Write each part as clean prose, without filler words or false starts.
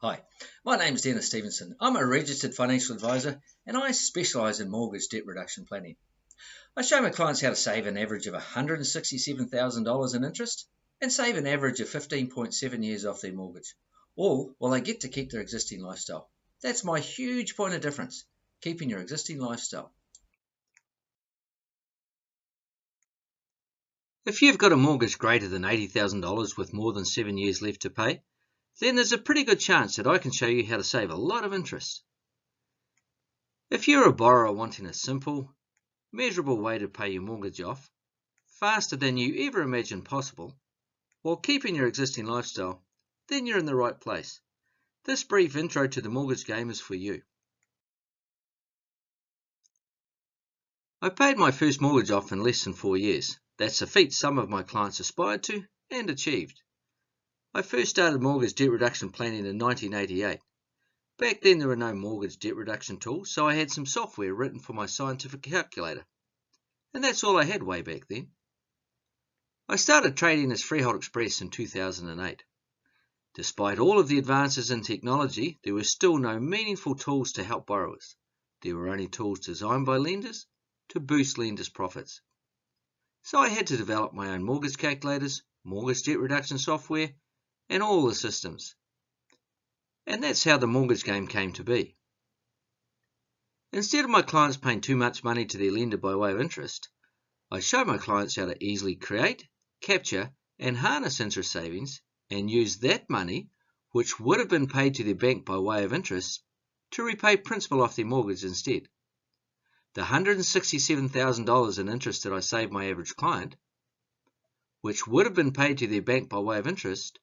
Hi, my name is Dennis Stevenson. I'm a registered financial advisor and I specialise in mortgage debt reduction planning. I show my clients how to save an average of $167,000 in interest and save an average of 15.7 years off their mortgage, all while they get to keep their existing lifestyle. That's my huge point of difference, keeping your existing lifestyle. If you've got a mortgage greater than $80,000 with more than 7 years left to pay, then there's a pretty good chance that I can show you how to save a lot of interest. If you're a borrower wanting a simple, measurable way to pay your mortgage off, faster than you ever imagined possible, while keeping your existing lifestyle, then you're in the right place. This brief intro to the mortgage game is for you. I paid my first mortgage off in less than 4 years. That's a feat some of my clients aspired to and achieved. I first started mortgage debt reduction planning in 1988. Back then there were no mortgage debt reduction tools, so I had some software written for my scientific calculator. And that's all I had way back then. I started trading as Freehold Express in 2008. Despite all of the advances in technology, there were still no meaningful tools to help borrowers. There were only tools designed by lenders to boost lenders' profits. So I had to develop my own mortgage calculators, mortgage debt reduction software, and all the systems. And that's how the mortgage game came to be. Instead of my clients paying too much money to their lender by way of interest, I show my clients how to easily create, capture, and harness interest savings and use that money, which would have been paid to their bank by way of interest, to repay principal off their mortgage instead. The $167,000 in interest that I saved my average client, which would have been paid to their bank by way of interest,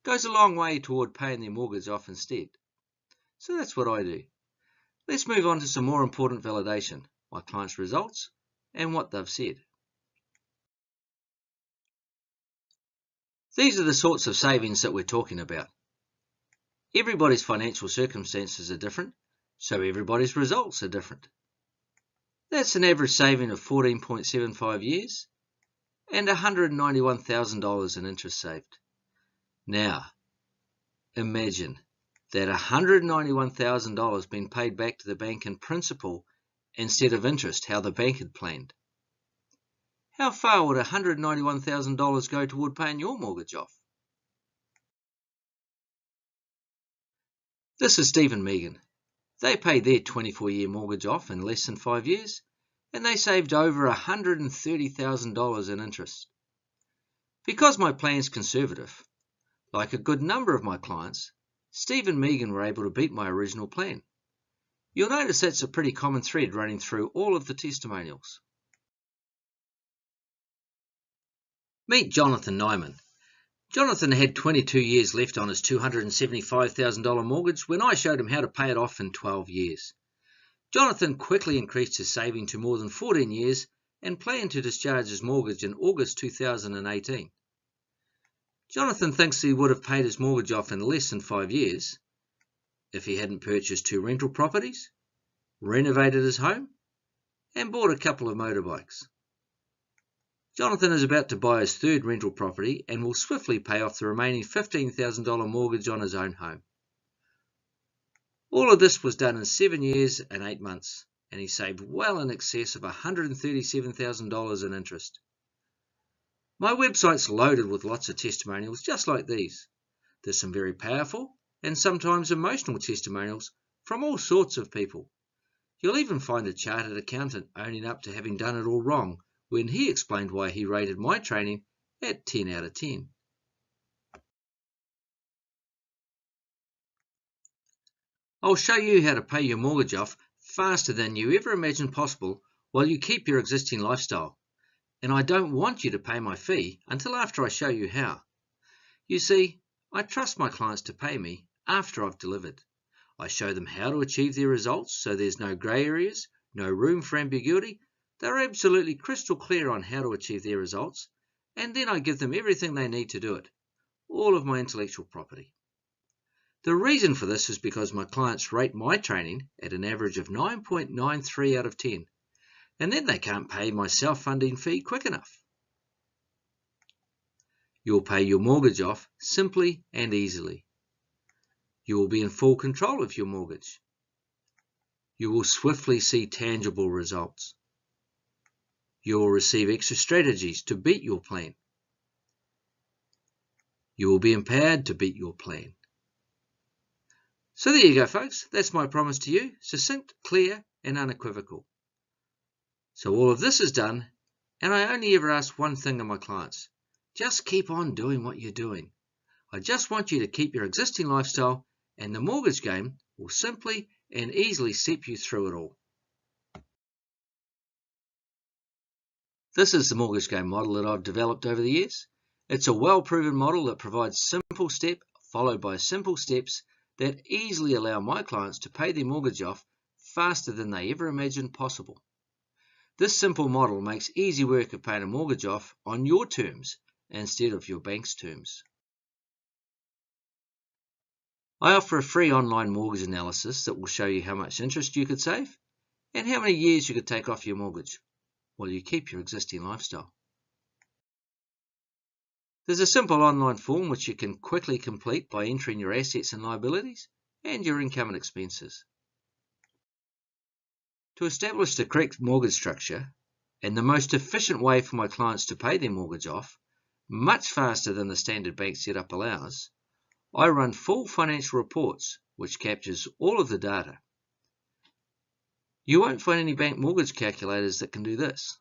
goes a long way toward paying their mortgage off instead. So that's what I do. Let's move on to some more important validation, my clients' results, and what they've said. These are the sorts of savings that we're talking about. Everybody's financial circumstances are different, so everybody's results are different. That's an average saving of 14.75 years and $191,000 in interest saved. Now, imagine that $191,000 being paid back to the bank in principal instead of interest, how the bank had planned. How far would $191,000 go toward paying your mortgage off? This is Steve and Megan. They paid their 24-year mortgage off in less than 5 years, and they saved over $130,000 in interest. Because my plan's conservative, like a good number of my clients, Steve and Megan were able to beat my original plan. You'll notice that's a pretty common thread running through all of the testimonials. Meet Jonathan Nyman. Jonathan had 22 years left on his $275,000 mortgage when I showed him how to pay it off in 12 years. Jonathan quickly increased his saving to more than 14 years and planned to discharge his mortgage in August 2018. Jonathan thinks he would have paid his mortgage off in less than 5 years if he hadn't purchased 2 rental properties, renovated his home, and bought a couple of motorbikes. Jonathan is about to buy his 3rd rental property and will swiftly pay off the remaining $15,000 mortgage on his own home. All of this was done in 7 years and 8 months, and he saved well in excess of $137,000 in interest. My website's loaded with lots of testimonials just like these. There's some very powerful and sometimes emotional testimonials from all sorts of people. You'll even find a chartered accountant owning up to having done it all wrong when he explained why he rated my training at 10 out of 10. I'll show you how to pay your mortgage off faster than you ever imagined possible while you keep your existing lifestyle. And I don't want you to pay my fee until after I show you how. You see, I trust my clients to pay me after I've delivered. I show them how to achieve their results so there's no grey areas, no room for ambiguity. They're absolutely crystal clear on how to achieve their results, and then I give them everything they need to do it, all of my intellectual property. The reason for this is because my clients rate my training at an average of 9.93 out of 10, and then they can't pay my self-funding fee quick enough. You'll pay your mortgage off simply and easily. You will be in full control of your mortgage. You will swiftly see tangible results. You will receive extra strategies to beat your plan. You will be empowered to beat your plan. So there you go, folks. That's my promise to you. Succinct, clear, and unequivocal. So all of this is done, and I only ever ask one thing of my clients. Just keep on doing what you're doing. I just want you to keep your existing lifestyle, and the mortgage game will simply and easily step you through it all. This is the mortgage game model that I've developed over the years. It's a well-proven model that provides simple step followed by simple steps that easily allow my clients to pay their mortgage off faster than they ever imagined possible. This simple model makes easy work of paying a mortgage off on your terms instead of your bank's terms. I offer a free online mortgage analysis that will show you how much interest you could save and how many years you could take off your mortgage while you keep your existing lifestyle. There's a simple online form which you can quickly complete by entering your assets and liabilities and your income and expenses. To establish the correct mortgage structure and the most efficient way for my clients to pay their mortgage off, much faster than the standard bank setup allows, I run full financial reports which captures all of the data. You won't find any bank mortgage calculators that can do this.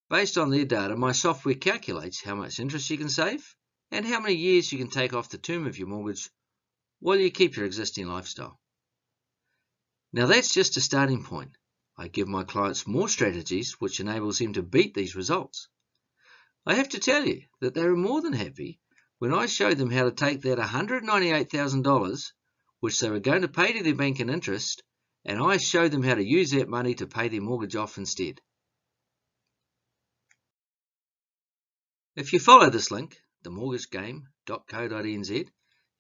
Based on their data, my software calculates how much interest you can save and how many years you can take off the term of your mortgage while you keep your existing lifestyle. Now that's just a starting point. I give my clients more strategies which enables them to beat these results. I have to tell you that they were more than happy when I showed them how to take that $198,000 which they were going to pay to their bank in interest, and I showed them how to use that money to pay their mortgage off instead. If you follow this link, themortgagegame.co.nz,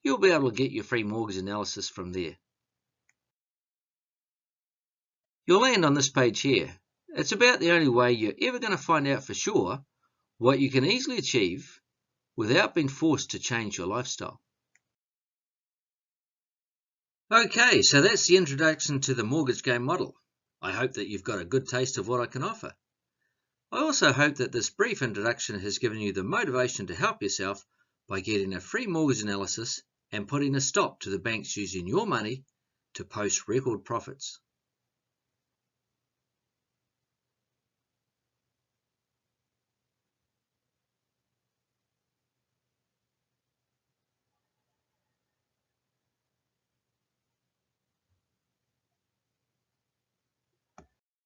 you'll be able to get your free mortgage analysis from there. You'll land on this page here. It's about the only way you're ever going to find out for sure what you can easily achieve without being forced to change your lifestyle. Okay, so that's the introduction to the mortgage game model. I hope that you've got a good taste of what I can offer. I also hope that this brief introduction has given you the motivation to help yourself by getting a free mortgage analysis and putting a stop to the banks using your money to post record profits.